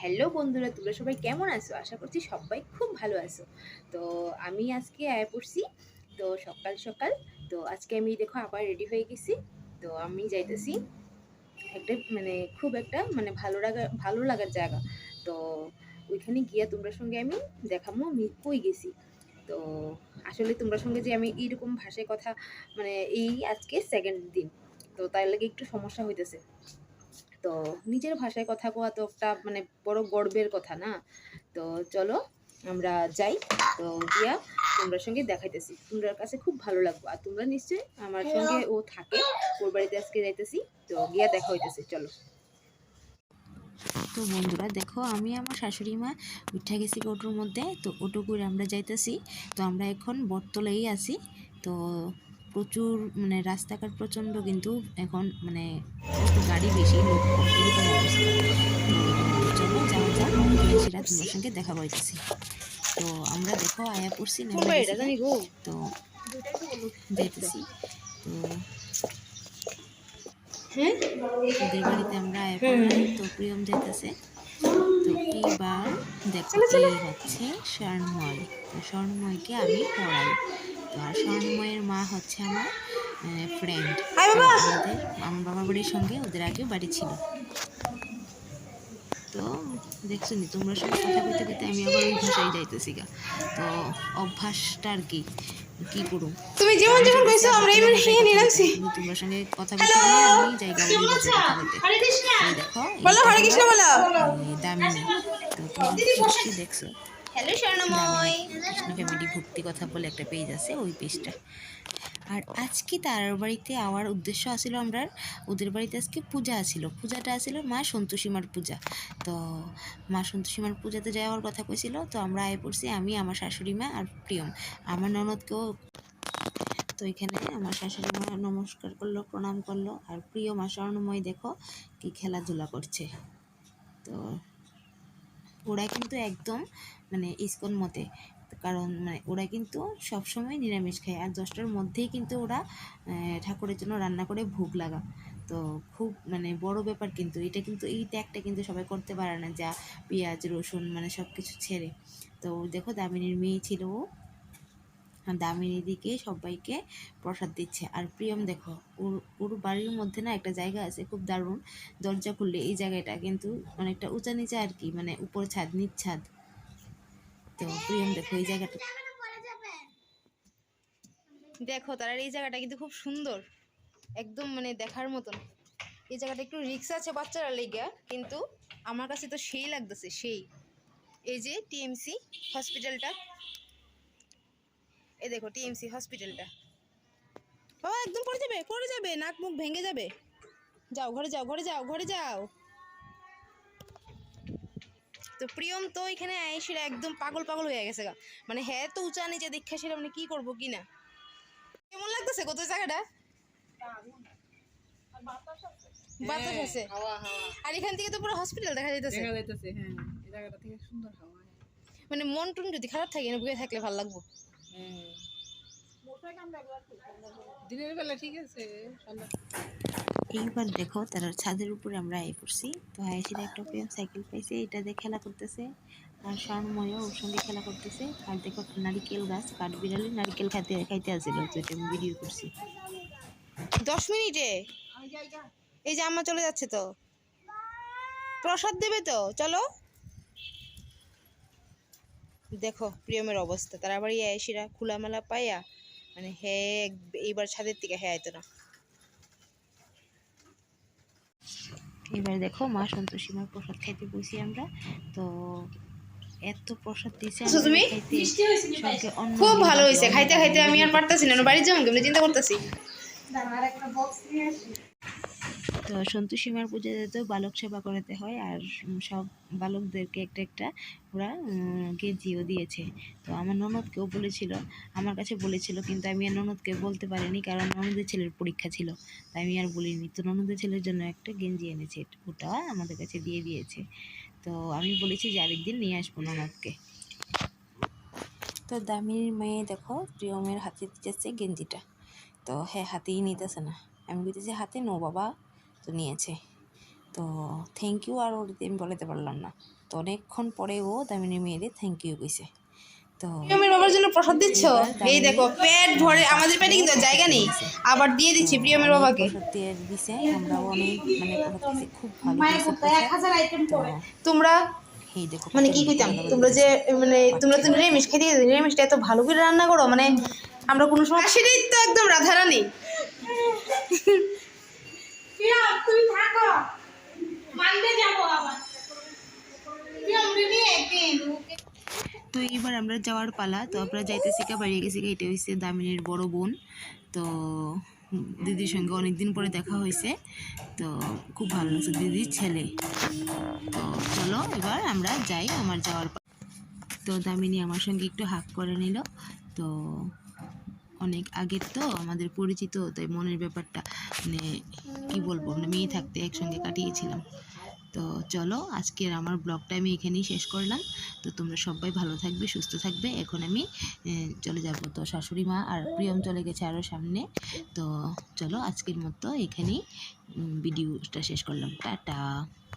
Hello বন্ধুরা, তোমরা সবাই কেমন আছো? আশা করছি সবাই খুব ভালো আছো। তো আমি আজকে আয়া পড়ছি। তো সকাল সকাল তো আজকে আমি দেখো আবার রেডি হয়ে গেছি। তো আমি যাইতেছি একটা খুব একটা ভালো লাগার জায়গা। তো ওইখানে গিয়া তোমরা সঙ্গে আমি দেখাবো আমি কই গেছি। তো আসলে তোমরা সঙ্গে যে আমি এইরকম ভাষায় কথা এই আজকে সেকেন্ড দিন, তো তাই লাগে একটু সমস্যা হইতেছে। তো নিজের ভাষায় কথা কোয়া তো একটা বড় গর্বের কথা না। তো চলো আমরা যাই। তো গিয়া তোমরা সঙ্গে দেখাইতেছি, তোমরা কাছে খুব ভালো লাগবে। আর তোমরা নিশ্চয়ই আমার সঙ্গে ও থাকে, ওর বাড়িতে আজকে যাইতেছি। তো গিয়া দেখা হইতেছে, চলো। তো বন্ধুরা দেখো, আমি আমার শাশুড়ি মা উঠে গেছি অটোর মধ্যে। তো অটো করে আমরা যাইতেছি। তো আমরা এখন বটতলায় আছি। তো প্রচুর রাস্তাঘাট প্রচণ্ড, কিন্তু এখন গাড়ি বেশি, লোক কম, এরকম অবস্থা। তো চলো যাওয়া যাক, সেটা তোমার সঙ্গে দেখা পাইতেছি। তো আমরা দেখো আয়া পড়ছি, নেমে গেছি। তো যাইতেছি। তো ওদের বাড়িতে আমরা আয়া পড়লাম। তো প্রিয়ম যাইতেছে। তো এইবার দেখো, এই হচ্ছে স্বর্ণময়। তো স্বর্ণময়কে আমি পড়াই। তো আর স্বর্ণময়ের মা হচ্ছে আমার ফ্রেন্ড। তো আমার বাবার বাড়ির সঙ্গে ওদের আগে বাড়ি ছিল। তো দেখছো নি, তোমরা সঙ্গে কথা কইতে কইতে আমি আবার ওই ভাষায় যাইতেছি গা। তো অভ্যাসটা আর কি কি করুম, তুমি যেমন যেমন কইছো আমরা বাকি এমন ভাষায় শিখে কথা বলতে, নিলামছি। কিন্তু তোমরা সঙ্গে কথা বলতে গেলে আমি জায়গা ওই ভাষায় কথা বলতে। এই দেখো, বলো এইটা হরে হলো কৃষ্ণ বলো। দামিনী। তো তোমরা নিশ্চয়ই দেখছো হ্যালো দামিনী স্বর্ণময়। কৃষ্ণ ফ্যামিলি ভক্তি কথা বলে একটা পেজ আছে, ওই পেজটা। আর আজকে তার বাড়িতে আওয়ার উদ্দেশ্য আছিল, আমরা ওদের বাড়িতে আজকে পূজা আছিল। পূজাটা আছিল মা সন্তোষীমার পূজা। তো মা সন্তোষীমার পূজাতে যাওয়ার কথা কইছিল। তো আমরা আয় পড়ছি, আমি, আমার শাশুড়ি মা আর প্রিয়ম, আমার ননদকেও। তো এখানে আমার শাশুড়ি মা নমস্কার করলো, প্রণাম করলো। আর প্রিয়ম আর স্বর্ণময় দেখো কি খেলাধুলা করছে। তো ওরা কিন্তু একদম ইসকন মতে, কারণ ওরা কিন্তু সবসময় নিরামিষ খায়। আর 10টার মধ্যেই কিন্তু ওরা ঠাকুরের জন্য রান্না করে ভোগ লাগা। তো খুব বড় ব্যাপার কিন্তু এটা, কিন্তু এই ত্যাগটা কিন্তু সবাই করতে পারে না, যা পেঁয়াজ রসুন সব কিছু ছেড়ে। তো দেখো দামিনীর মেয়ে ছিল ও, দামিনী দিকে সবাইকে প্রসাদ দিচ্ছে। আর প্রিয়ম দেখো, ওর বাড়ির মধ্যে না একটা জায়গা আছে খুব দারুণ, দরজা খুললে এই জায়গাটা কিন্তু অনেকটা উঁচা নিচা আর কি, উপর ছাদ নিচ ছাদ। তো প্রিয়ম দেখো এই জায়গাটা দেখো, তার এই জায়গাটা কিন্তু খুব সুন্দর, একদম দেখার মতন। এই জায়গাটা একটু রিক্স আছে বাচ্চারা লেগে, কিন্তু আমার কাছে তো সেই লাগতেছে সেই। এই যে টিএমসি হসপিটালটা, এই দেখো টিএমসি হসপিটালটা। ও একদম পড়ে যাবে, নাক মুখ ভেঙে যাবে। যাও ঘরে যাও, ঘরে যাও, ঘরে যাও। তো প্রিয়ম তো এখানে আয়েসিরা একদম পাগল পাগল হয়ে গেছে গা। হ্যাঁ, তো উঁচা নিচে দীক্ষা সেটা কি করবো কি না। কেমন লাগতেছে কত জায়গাটা? বাতাস আছে, আর এখান থেকে তো পুরো হসপিটাল দেখা যাইতেছে। হ্যাঁ, এই জায়গাটা থেকে সুন্দর হাওয়া। মন টুন যদি খারাপ থাকে না, বুকে থাকলে ভালো লাগবো। দিনের বেলা ঠিক আছে। এইবার দেখো, তারা ছাদের উপরে আমরা আয় পড়ছি। তো আয়েসিরা একটা প্রিয়ম সাইকেল পাইছে, এটা দিয়ে খেলা করতেছে। আর স্বর্ণময়ও ওর সঙ্গে খেলা করতেছে। আর দেখো নারিকেল গাছ, কাঠবিড়ালি নারিকেল খাইতে খাইতে আসছিল, তো এটা আমি ভিডিও করছি। 10 মিনিটে এই যে আম্মা চলে যাচ্ছে, তো প্রসাদ দেবে, তো চলো। দেখো প্রিয়মের অবস্থা, তার আবার আয়েসিরা খোলামেলা পাইয়া হ্যাঁ এইবার ছাদের থেকে হ্যাঁ আইতো না। এবার দেখো মা সন্তোষীমার প্রসাদ খাইতে বসি আমরা। তো এত প্রসাদ দিয়েছে তুমি খুব ভালো হয়েছে, খাইতে খাইতে আমি আর পারতেছি না, বাড়ি যাবো কেমনি চিন্তা করতেছি। তো সন্তোষীমার পূজাতে তো বালক সেবা করাতে হয়, আর সব বালকদেরকে একটা একটা ওরা গেঞ্জিও দিয়েছে। তো আমার ননদকেও বলেছিল, আমার কাছে বলেছিল, কিন্তু আমি আর ননদকে বলতে পারিনি, কারণ ননদের ছেলের পরীক্ষা ছিল, তাই আমি আর বলিনি। তো ননদের ছেলের জন্য একটা গেঞ্জি এনেছে, ওটা আমাদের কাছে দিয়ে দিয়েছে। তো আমি বলেছি যে আরেকদিন নিয়ে আসবো ননদকে। তো দামির মেয়ে দেখো প্রিয়মের হাতে দিতেছে গেঞ্জিটা। তো হ্যাঁ, হাতেই নিতেছে না। আমি বলতেছি হাতে নো বাবা, তো নিয়েছে। তো থ্যাংক ইউ আর ওর আমি বলাতে পারলাম না। তো অনেকক্ষণ পরে ও দামিনী মেয়েরে থ্যাংক ইউ কইছে। তো প্রিয়মের বাবার জন্য প্রসাদ দিচ্ছ? এবার এই দামিনী, দেখো পেট ভরে, আমাদের পেটে কিন্তু জায়গা নেই, আবার দিয়ে দিচ্ছি প্রিয়মের অনেক বাবাকে। প্রসাদ দিয়ে দিছে, আমরাও অনেক মানে প্রসাদ খেয়েছি, খুব ভালো হয়েছে প্রসাদ। তো তোমরা এই দেখো মানে কত কি কইতাম, ভালো তোমরা যে লাগতেছে। মানে তোমরা তো নিরামিষ খাইতে গেছো, নিরামিষটা এত ভালো করে রান্না করো, মানে আমরা কোনো সময় সেটাই তো একদম রাধারানী। তুমি থাকো, মানতে যাবো আবার। তো এবার আমরা যাওয়ার পালা। তো আমরা যাইতেছি কা বাড়িয়ে গেছি, এটা হয়েছে দামিনীর বড় বোন। তো দিদির সঙ্গে অনেকদিন পরে দেখা হয়েছে, তো খুব ভালো লাগছে, দিদির ছেলে। তো চলো এবার আমরা যাই আমার যাওয়ার পালা। তো দামিনী আমার সঙ্গে একটু হাক করে নিল। তো অনেক আগের তো আমাদের পরিচিত, তাই মনের ব্যাপারটা মানে কি বলবো, মানে মেয়ে থাকতে একসঙ্গে কাটিয়েছিলাম। তো চলো আজকের আমার ব্লগটা আমি এখানেই শেষ করলাম। তো তোমরা সবাই ভালো থাকবে, সুস্থ থাকবে। এখন আমি চলে যাব। তো শাশুড়ি মা আর প্রিয়ম চলে গেছে আরও সামনে। তো চলো আজকের মতো এখানেই ভিডিওটা শেষ করলাম। টাটা।